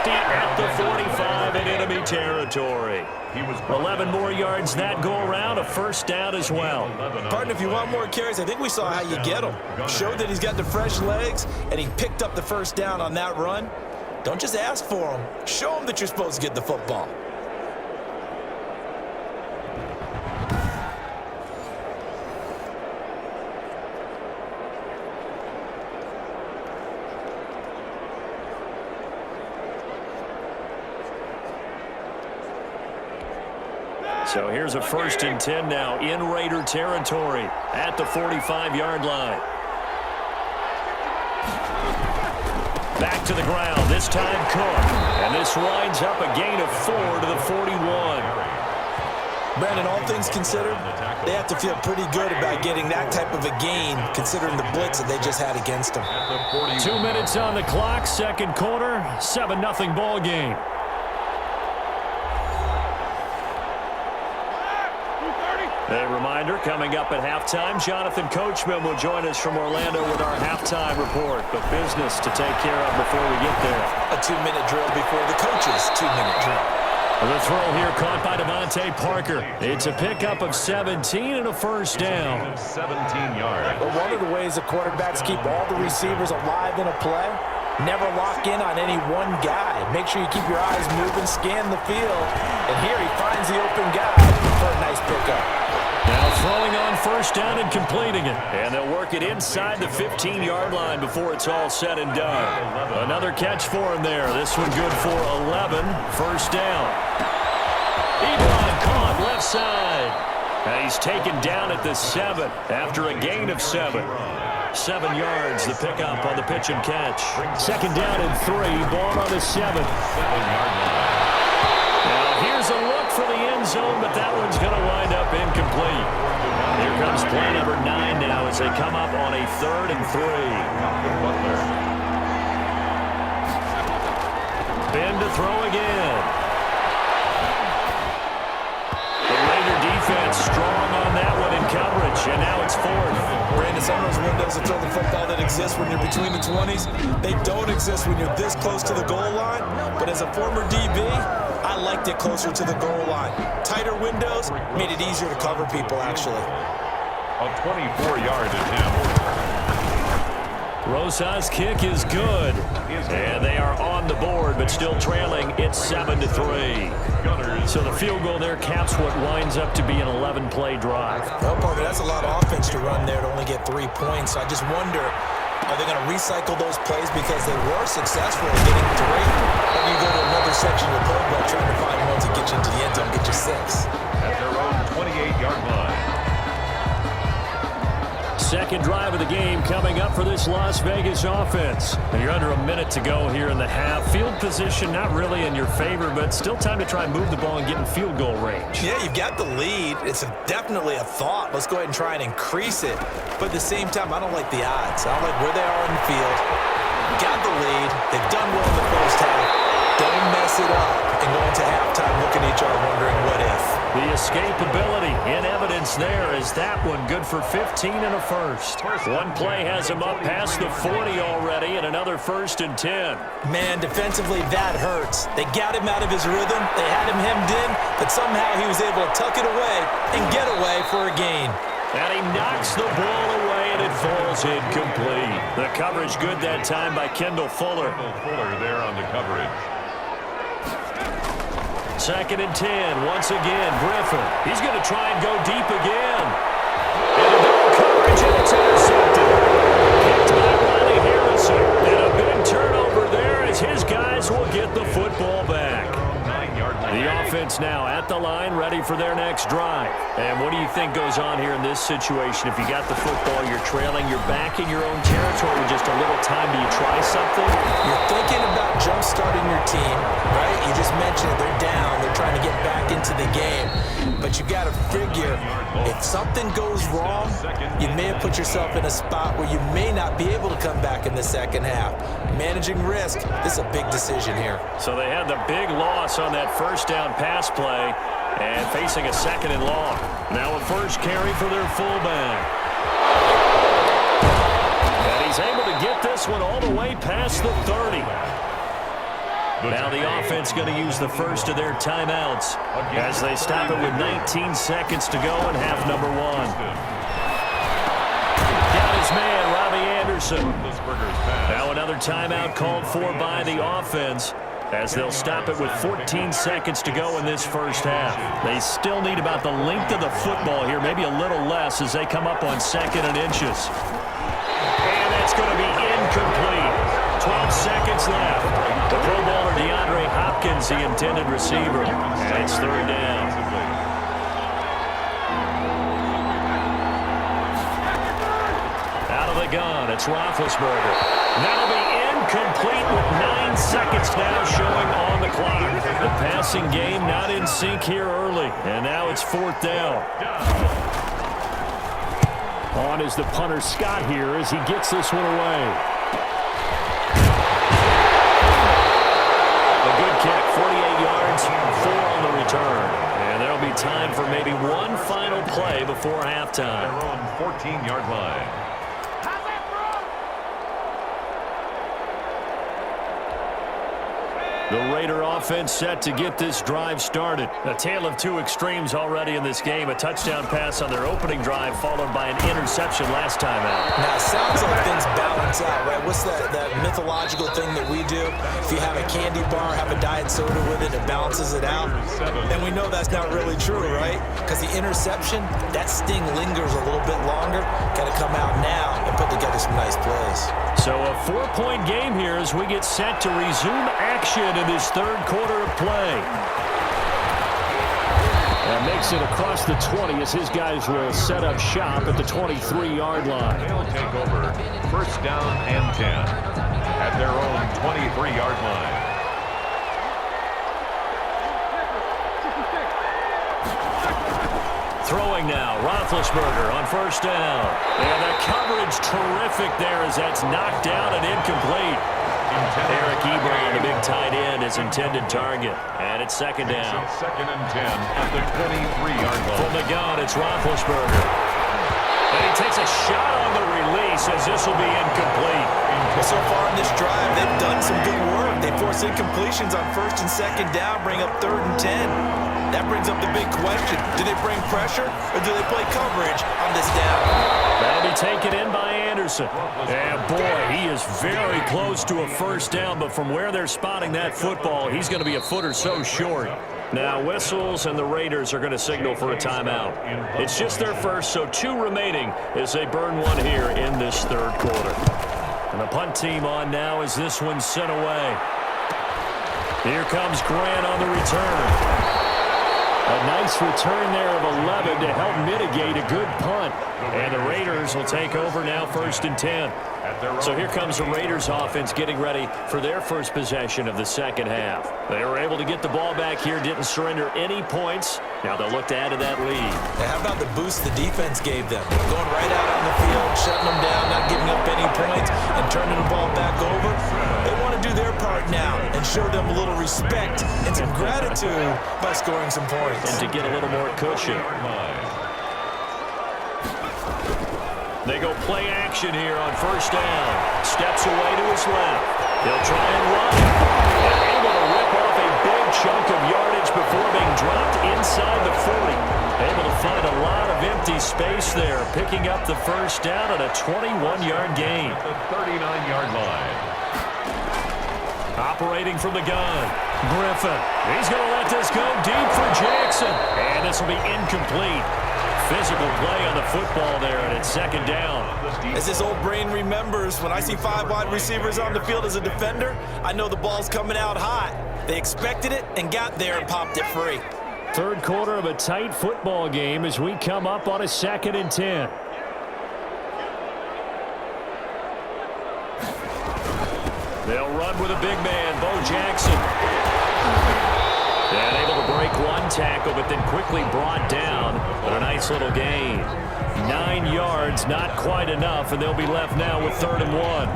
50 at the 45 in enemy territory. 11 more yards that go around, a first down as well. Partner, if you want more carries, I think we saw how you get them. Showed that he's got the fresh legs, and he picked up the first down on that run. Don't just ask for him. Show him that you're supposed to get the football. So here's a 1st and 10 now in Raider territory at the 45-yard line. Back to the ground, this time Cook. And this winds up a gain of 4 to the 41. Brandon, all things considered, they have to feel pretty good about getting that type of a gain, considering the blitz that they just had against them. 2 minutes on the clock, second quarter, 7-0 ball game. A reminder, coming up at halftime, Jonathan Coachman will join us from Orlando with our halftime report. But business to take care of before we get there. A 2-minute drill before the coach's 2-minute drill. The throw here caught by Devontae Parker. It's a pickup of 17 and a first down. 17 yards. But one of the ways the quarterbacks keep all the receivers alive in a play, never lock in on any one guy. Make sure you keep your eyes moving, scan the field. And here he finds the open guy for a nice pickup. Now throwing on first down and completing it. And they'll work it inside the 15-yard line before it's all said and done. Another catch for him there. This one good for 11. First down. Ebron caught left side. And he's taken down at the 7 after a gain of 7. 7 yards, the pickup on the pitch and catch. Second down and 3. Ball on the 7. Now here's a look for the end zone, but that one's going to wind up incomplete. Here comes play number 9 now as they come up on a 3rd and 3. Ben to throw again. The Raider defense strong on that one in coverage, and now it's 4th. Brandon, some of those windows to throw the football that exist when you're between the 20s, they don't exist when you're this close to the goal line. But as a former DB, I liked it closer to the goal line. Tighter windows made it easier to cover people, actually. A 24-yard attempt. Rosa's kick is good. And they are on the board, but still trailing. It's 7-3. So the field goal there caps what winds up to be an 11-play drive. Well, Parker, that's a lot of offense to run there to only get 3 points. So I just wonder, are they going to recycle those plays because they were successful in getting 3? Or do you go to another section of the playbook trying to find ones that get you into the end zone, get you 6? At their own 28-yard line. Second drive of the game coming up for this Las Vegas offense. And you're under a minute to go here in the half. Field position not really in your favor, but still time to try and move the ball and get in field goal range. Yeah, you've got the lead. It's definitely a thought. Let's go ahead and try and increase it. But at the same time, I don't like the odds. I don't like where they are on the field. Got the lead. They've done well in the first half. Don't mess it up and go into halftime looking at each other wondering what if. The escapability in evidence there is that one good for 15 and a first. One play has him up past the 40 already and another 1st and 10. Man, defensively that hurts. They got him out of his rhythm. They had him hemmed in, but somehow he was able to tuck it away and get away for a gain. And he knocks the ball away and it falls incomplete. The coverage good that time by Kendall Fuller. Fuller there on the coverage. 2nd and 10. Once again, Griffin. He's going to try and go deep again. And a double coverage, and it's intercepted. Picked by Riley Harrison. And a big turnover there as his guys will get the football back. The offense now at the line, ready for their next drive. And what do you think goes on here in this situation? If you got the football, you're trailing, you're back in your own territory with just a little time. Do you try something? You're thinking about jump-starting your team, right? You just mentioned it. They're down. They're trying to get back into the game. But you got to figure, if something goes wrong, you may have put yourself in a spot where you may not be able to come back in the second half. Managing risk, this is a big decision here. So they had the big loss on that first down pass play and facing a 2nd and long. Now a first carry for their fullback. And he's able to get this one all the way past the 30. Now the offense going to use the first of their timeouts as they stop it with 19 seconds to go in half number 1. Got his man, Robbie Anderson. Now another timeout called for by the offense as they'll stop it with 14 seconds to go in this first half. They still need about the length of the football here, maybe a little less as they come up on 2nd and inches. And that's going to be incomplete. 12 seconds left. The Pro Bowler DeAndre Hopkins, the intended receiver. And it's 3rd down. Out of the gun, it's Roethlisberger. That'll be incomplete with 9 seconds now showing on the clock. The passing game not in sync here early. And now it's 4th down. On is the punter Scott here as he gets this one away. A good kick, 48 yards, 4 on the return. And there'll be time for maybe one final play before halftime. Their own 14-yard line. The Raider offense set to get this drive started. A tale of two extremes already in this game. A touchdown pass on their opening drive followed by an interception last time out. Now, it sounds like things balance out, right? What's that mythological thing that we do? If you have a candy bar, have a diet soda with it, it balances it out. And we know that's not really true, right? Because the interception, that sting lingers a little bit longer. Got to come out now and put together some nice plays. So a 4-point game here as we get set to resume action in this 3rd quarter of play. And makes it across the 20 as his guys will set up shop at the 23-yard line. They'll take over 1st down and 10 at their own 23-yard line. Throwing now, Roethlisberger on 1st down. And the coverage terrific there as that's knocked down and incomplete. Eric Ebron, the big tight end, his intended target. And it's 2nd down. 2nd and 10 at the 23-yard line. From the gun, it's Roethlisberger. And he takes a shot on the release as this will be incomplete. Well, so far in this drive, they've done some good work. They force incompletions on 1st and 2nd down, bring up 3rd and 10. That brings up the big question. Do they bring pressure or do they play coverage on this down? That'll be taken in by Anderson. And boy, he is very close to a 1st down, but from where they're spotting that football, he's going to be a foot or so short. Now whistles and the Raiders are going to signal for a timeout. It's just their first, so 2 remaining as they burn one here in this 3rd quarter. And the punt team on now as this one's sent away. Here comes Grant on the return. A nice return there of 11 to help mitigate a good punt. And the Raiders will take over now 1st and 10. So here comes the Raiders offense getting ready for their first possession of the 2nd half. They were able to get the ball back here, didn't surrender any points. Now they'll look to add to that lead. And how about the boost the defense gave them? Going right out on the field, shutting them down, not giving up any points, and turning the ball back over. They want to do their part now and show them a little respect and some gratitude by scoring some points. And to get a little more cushion. They go play action here on 1st down. Steps away to his left. He'll try and run. And able to rip off a big chunk of yardage before being dropped inside the 40. Able to find a lot of empty space there, picking up the 1st down at a 21-yard gain. The 39-yard line. Operating from the gun. Griffin. He's going to let this go deep for Jackson. And this will be incomplete. Physical play on the football there, and it's 2nd down. As this old brain remembers, when I see 5 wide receivers on the field as a defender, I know the ball's coming out hot. They expected it and got there and popped it free. 3rd quarter of a tight football game as we come up on a 2nd and 10. They'll run with a big man, Bo Jackson. And able to break one tackle, but then quickly brought down. But a nice little gain. 9 yards, not quite enough, and they'll be left now with 3rd and 1.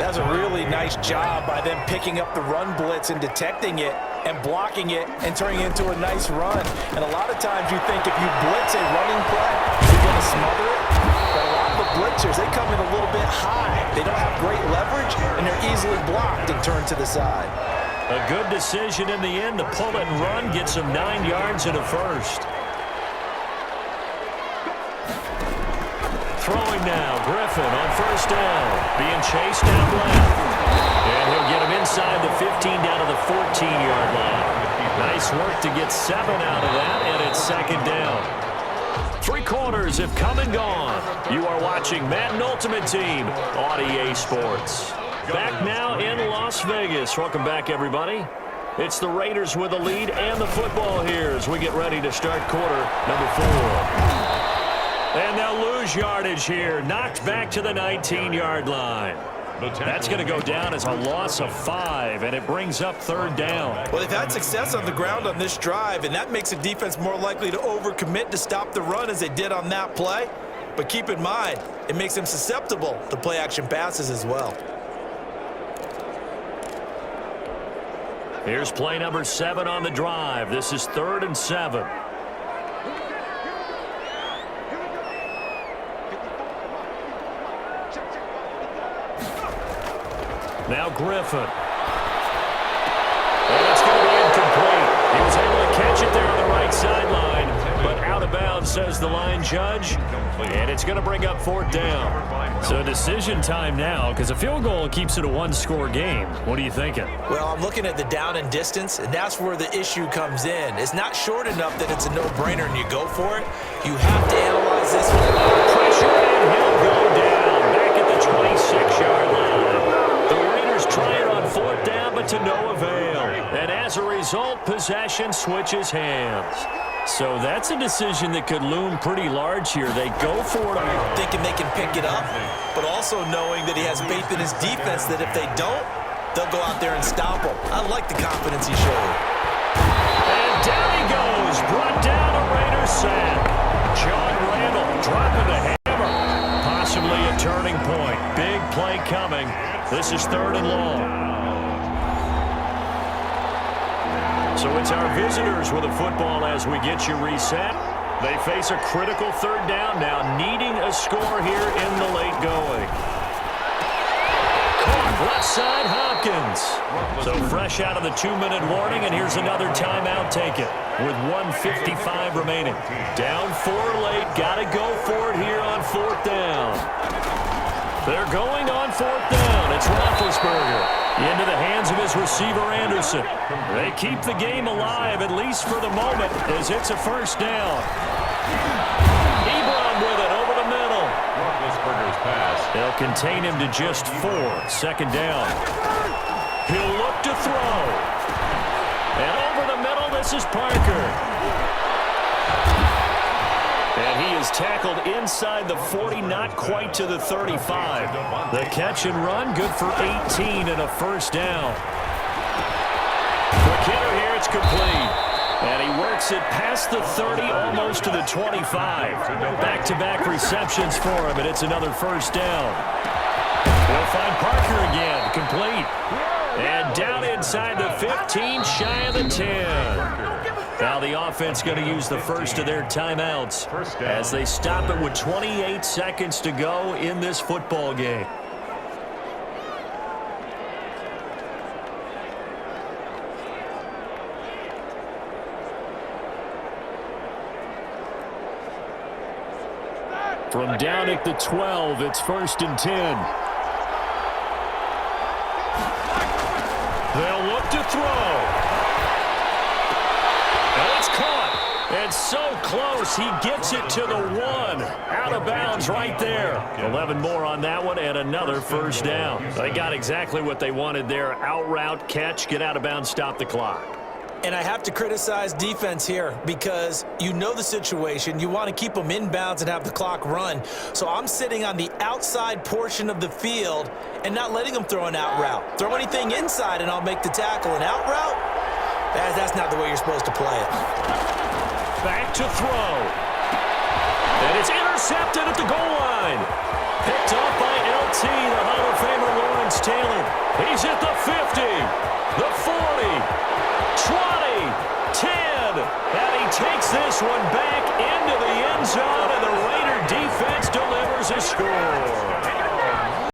That's a really nice job by them picking up the run blitz and detecting it and blocking it and turning it into a nice run. And a lot of times you think if you blitz a running play, you're going to smother it. But a lot of the blitzers, they come in a little bit high. They don't have great leverage, and they're easily blocked and turned to the side. A good decision in the end to pull it and run, get some 9 yards and a first. Throwing now, Griffin on first down. Being chased out left. And he'll get him inside the 15 down to the 14-yard line. Nice work to get 7 out of that, and it's second down. 3 quarters have come and gone. You are watching Madden Ultimate Team on EA Sports. Back now in Las Vegas. Welcome back, everybody. It's the Raiders with the lead and the football here as we get ready to start quarter number 4. And they'll lose yardage here. Knocked back to the 19-yard line. That's going to go down as a loss of 5, and it brings up third down. Well, they've had success on the ground on this drive, and that makes the defense more likely to overcommit to stop the run as they did on that play. But keep in mind, it makes them susceptible to play-action passes as well. Here's play number 7 on the drive. This is 3rd and 7. Now Griffin. And it's going to be incomplete. He was able to catch it there on the right sideline, but out of bounds, says the line judge. And it's going to bring up 4th down. So decision time now, because a field goal keeps it a 1-score game. What are you thinking? Well, I'm looking at the down and distance, and that's where the issue comes in. It's not short enough that it's a no-brainer and you go for it. You have to analyze this one. Pressure, and he'll go down back at the 26-yard line. Try it on 4th down, but to no avail. And as a result, possession switches hands. So that's a decision that could loom pretty large here. They go for it. Thinking they can pick it up, but also knowing that he has faith in his defense that if they don't, they'll go out there and stop him. I like the confidence he showed. And down he goes. Brought down a Raiders sack. John Randall dropping the hammer. Possibly a turning point. Big play coming. This is 3rd and long. So it's our visitors with a football as we get you reset. They face a critical 3rd down now, needing a score here in the late going. Caught left side, Hopkins. So fresh out of the 2-minute warning, and here's another timeout taken with 1:55 remaining. Down 4 late, got to go for it here on 4th down. They're going on 4th down. It's Roethlisberger into the hands of his receiver, Anderson. They keep the game alive, at least for the moment, as it's a first down. Ebron with it over the middle. Roethlisberger's pass. They'll contain him to just 4. 2nd down. He'll look to throw. And over the middle, this is Parker. And he is tackled inside the 40, not quite to the 35. The catch and run, good for 18 and a first down. Quick hitter here, it's complete. And he works it past the 30, almost to the 25. Back-to-back receptions for him, and it's another first down. They'll find Parker again, complete. And down inside the 15, shy of the 10. Now the offense going to use the first of their timeouts as they stop it with 28 seconds to go in this football game. From down at the 12, it's 1st and 10. They'll look to throw. It's so close, he gets it to the 1. Out of bounds right there. 11 more on that one and another first down. They got exactly what they wanted there. Out route, catch, get out of bounds, stop the clock. And I have to criticize defense here because you know the situation. You want to keep them inbounds and have the clock run. So I'm sitting on the outside portion of the field and not letting them throw an out route. Throw anything inside and I'll make the tackle. An out route? That's not the way you're supposed to play it. Back to throw. And it's intercepted at the goal line. Picked off by LT, the Hall of Famer